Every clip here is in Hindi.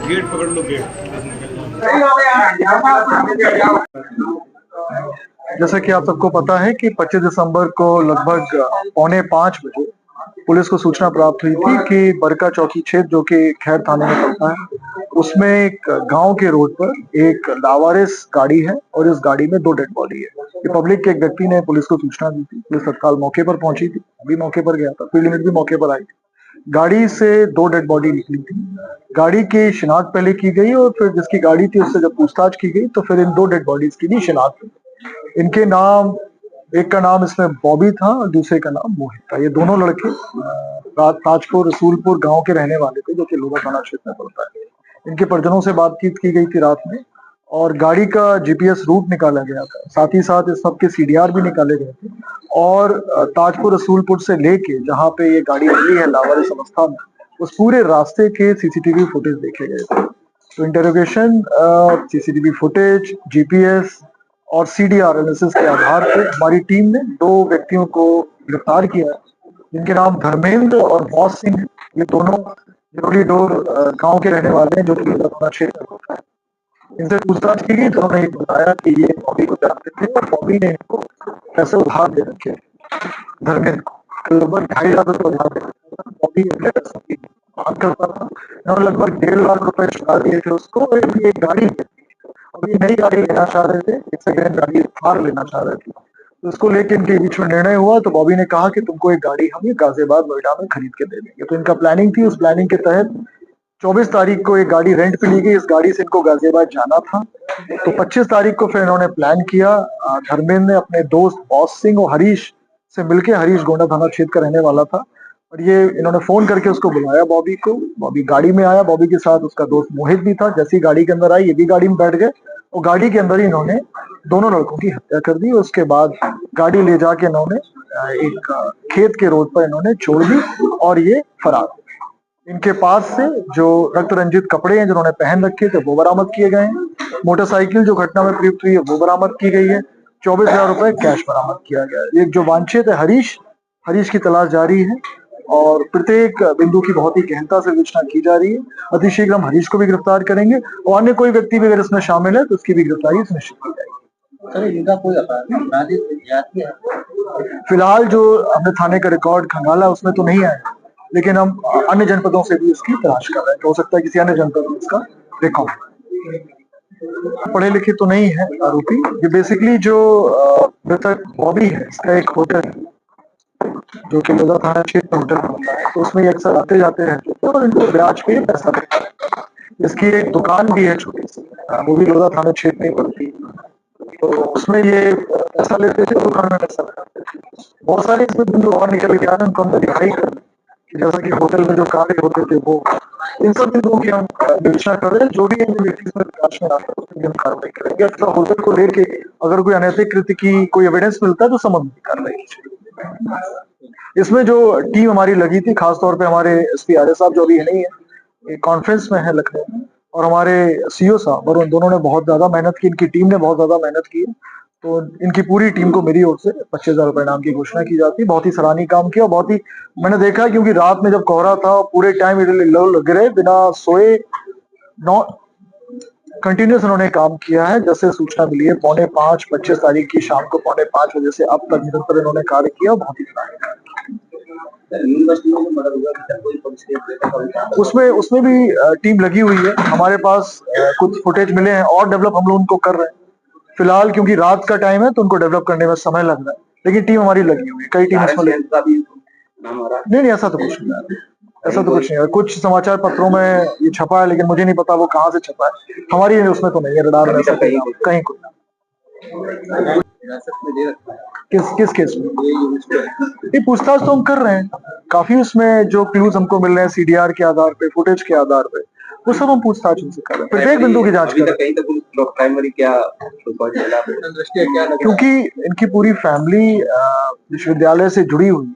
गेट पकड़ लो, गेट। जैसा कि आप सबको पता है कि 25 दिसंबर को लगभग 4:45 बजे पुलिस को सूचना प्राप्त हुई थी कि बरका चौकी क्षेत्र, जो कि खैर थाने में पड़ता है, उसमें एक गांव के रोड पर एक लावारिस गाड़ी है और इस गाड़ी में 2 डेड बॉडी है। ये पब्लिक के एक व्यक्ति ने पुलिस को सूचना दी थी। पुलिस तत्काल मौके पर पहुंची थी, अभी मौके पर गया था, फील्ड यूनिट भी मौके पर आई थी। गाड़ी से 2 डेड बॉडी निकली थी। गाड़ी की शिनाख्त पहले की गई और फिर जिसकी गाड़ी थी उससे जब पूछताछ की गई तो फिर इन 2 डेड बॉडीज की भी शिनाख्त हुई। इनके नाम, एक का नाम इसमें बॉबी था और दूसरे का नाम मोहित था। ये दोनों लड़के ताजपुर रसूलपुर गांव के रहने वाले थे, जो कि लोधा थाना क्षेत्र में पड़ता है। इनके परिजनों से बातचीत की गई थी रात में और गाड़ी का जीपीएस रूट निकाला गया था। साथ ही साथ इस सब के सीडीआर भी निकाले गए थे और ताजपुर रसूलपुर से लेके जहाँ पे ये गाड़ी मिली है लावारिस अवस्था में, उस पूरे रास्ते के सीसीटीवी फुटेज देखे गए थे। तो इंटरोगेशन, सीसीटीवी फुटेज, जीपीएस और सीडीआर एनालिसिस के आधार पर हमारी टीम ने 2 व्यक्तियों को गिरफ्तार किया है, जिनके नाम धर्मेंद्र और बॉस सिंह। ये दोनों जरोली डोर गांव के रहने वाले हैं, जो कि थाना क्षेत्र में होता है। इनसे पूछताछ की गई तो उन्होंने बताया कि ये बॉबी को जानते थे और बॉबी ने इनको पैसे उधार दे रखे, धर्मेंद्र को लगभग 2,500 रुपये उधार दे रखे था। बॉबी मांग करता था, इन्होंने लगभग 1.5 लाख रुपए चुका दिए थे उसको। एक गाड़ी, अभी नई गाड़ी लेना चाह रहे थे, एक सेकेंड गाड़ी थार लेना चाह रहे थे। तो इसको लेके इनके बीच में निर्णय हुआ तो बॉबी ने कहा कि तुमको एक गाड़ी हम ये गाजियाबाद नोएडा में खरीद के दे देंगे। तो इनका प्लानिंग थी, उस प्लानिंग के तहत 24 तारीख को एक गाड़ी रेंट पे ली गई। इस गाड़ी से इनको गाजियाबाद जाना था। तो 25 तारीख को फिर इन्होंने प्लान किया। धर्मेंद्र ने अपने दोस्त बॉस सिंह और हरीश से मिलके, हरीश गोंडा थाना क्षेत्र का रहने वाला था, और ये इन्होंने फोन करके उसको बुलाया बॉबी को। बॉबी गाड़ी में आया, बॉबी के साथ उसका दोस्त मोहित भी था। जैसे ही गाड़ी के अंदर आई, ये भी गाड़ी में बैठ गए और गाड़ी के अंदर ही इन्होंने दोनों लड़कों की हत्या कर दी। उसके बाद गाड़ी ले जाके इन्होंने एक खेत के रोड पर इन्होंने छोड़ दी और ये फरार। इनके पास से जो रक्त रंजित कपड़े हैं जिन्होंने पहन रखे थे वो बरामद किए गए हैं। मोटरसाइकिल जो घटना में प्रयुक्त हुई है वो बरामद की गई है। 24,000 रुपए कैश बरामद किया गया है। एक जो वांछित है हरीश, हरीश की तलाश जारी है और प्रत्येक बिंदु की बहुत ही गहनता से विवेचना की जा रही है। अतिशीघ्र हम हरीश को भी गिरफ्तार करेंगे और अन्य कोई व्यक्ति भी अगर इसमें शामिल है तो उसकी भी गिरफ्तारी सुनिश्चित की जाएगी। सर, इनका कोई अपराधी है? फिलहाल जो हमने थाने का रिकॉर्ड खंगाला उसमें तो नहीं आया, लेकिन हम अन्य जनपदों से भी इसकी तलाश कर रहे हैं। हो सकता है किसी अन्य जनपद में इसका रिकॉर्ड। पढ़े लिखे तो नहीं है आरोपी। ये बेसिकली जो मृतक बॉबी है, इसका एक होटल है जो कि लोधा थाना क्षेत्र होटल होता है, तो उसमें ये अक्सर आते जाते रहते थे और इनको ब्याज पे पैसा देता है। इसकी एक दुकान भी है छोटी सी, वो भी लोधा थाना क्षेत्र में पड़ती है। तो उसमें ये पैसा लेते थे, दुकान में पैसा लगाते थे। बहुत सारे इसमें बिंदु और निकल के आ रहे हैं, उनको हम दिखाई कर रहे हैं। जैसा कि होटल में जो कार्य होते थे वो, इन सब बिंदुओं की हम विवेचना कर रहे हैं। जो भी व्यक्ति प्रकाश में आता है उसकी हम कार्रवाई करेंगे। अथवा होटल को लेके अगर कोई अनैतिक कृत्य की कोई एविडेंस मिलता है तो संबंधित कार्रवाई की जाएगी। इसमें जो टीम हमारी लगी थी, खासतौर पे हमारे एसपी आर्य साहब जो अभी है नहीं है, कॉन्फ्रेंस में है लखनऊ में, और हमारे सीओ साहब, और उन दोनों ने बहुत ज्यादा मेहनत की। इनकी टीम ने बहुत ज्यादा मेहनत की। तो इनकी पूरी टीम को मेरी ओर से 25,000 रुपए इनाम की घोषणा की जाती है। बहुत ही सराहनीय काम किया। बहुत ही मैंने देखा, क्योंकि रात में जब कोहरा था पूरे टाइम लगे रहे बिना सोए, कंटिन्यूस उन्होंने काम किया है। जैसे सूचना मिली है 4:45 25 तारीख की शाम को 4:45 बजे से अब तक निरंतर इन्होंने कार्य किया। बहुत ही उसमें उसमें भी टीम लगी हुई है। हमारे पास कुछ फुटेज मिले हैं और डेवलप हम लोग उनको कर रहे हैं। फिलहाल क्योंकि रात का टाइम है तो उनको डेवलप करने में समय लग रहा है, लेकिन टीम हमारी लगी हुई है। कई टीम इसमें लगी। नहीं, ऐसा तो कुछ नहीं है। ऐसा तो कुछ नहीं है। कुछ समाचार पत्रों में ये छपा है, लेकिन मुझे नहीं पता वो कहाँ से छपा है। हमारी उसमें तो नहीं है, रडार में ऐसा कहीं कुछ। किस केस में? ये पूछताछ तो हम कर रहे हैं। काफी उसमें जो क्लूज हमको मिल रहे हैं सीडीआर के आधार पे, फुटेज के आधार पे, वो सब हम पूछताछ उनसे कर रहे हैं। प्रत्येक बिंदु की जांच कर रहे हैं, क्योंकि इनकी पूरी फैमिली विश्वविद्यालय से जुड़ी हुई है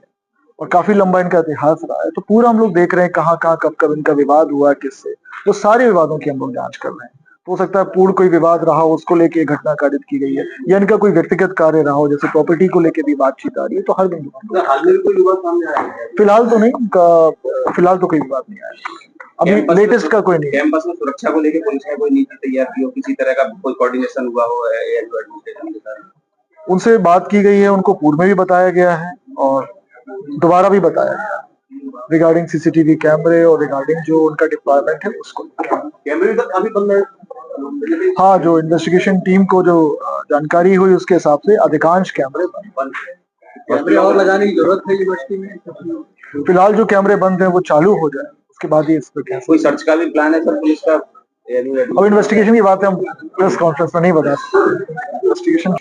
और काफी लंबा इनका इतिहास रहा है। तो पूरा हम लोग देख रहे हैं कहाँ कहाँ कब कब इनका विवाद हुआ, किससे। वो सारे विवादों की हम लोग जांच कर रहे हैं। हो सकता है पूर्ण कोई विवाद रहा हो, उसको लेके ये घटना कारित की गई है, या इनका कोई व्यक्तिगत कार्य रहा हो, जैसे प्रॉपर्टी को लेके भी बातचीत आ रही है, तो हर दिन हाल में भी कोई विवाद सामने आया है? फिलहाल तो नहीं, फिलहाल तो कोई विवाद नहीं आया, अभी लेटेस्ट का कोई नहीं है। कैंपस में सुरक्षा को लेकर पुलिस ने कोई नीति तैयार की हो, किसी तरह का कोई कोऑर्डिनेशन हुआ हो एयरयू एडमिनिस्ट्रेशन के साथ? उनसे बात की गई है, उनको पूर्व में भी बताया गया है और दोबारा भी बताया गया रिगार्डिंग सीसीटीवी कैमरे और रिगार्डिंग जो उनका डिप्लॉयमेंट है उसको। कैमरे तो काफी बंद है। हाँ, जो इन्वेस्टिगेशन टीम को जो जानकारी हुई उसके हिसाब से अधिकांश कैमरे बंद हैं। कैमरे और लगाने की जरूरत है यूनिवर्सिटी में? फिलहाल जो कैमरे बंद हैं वो चालू हो जाए, उसके बाद ही इस पर क्या कोई सर्च का भी प्लान है सर पुलिस का? अब इन्वेस्टिगेशन की बात है, हम प्रेस कॉन्फ्रेंस में नहीं बता सकते। इन्वेस्टिगेशन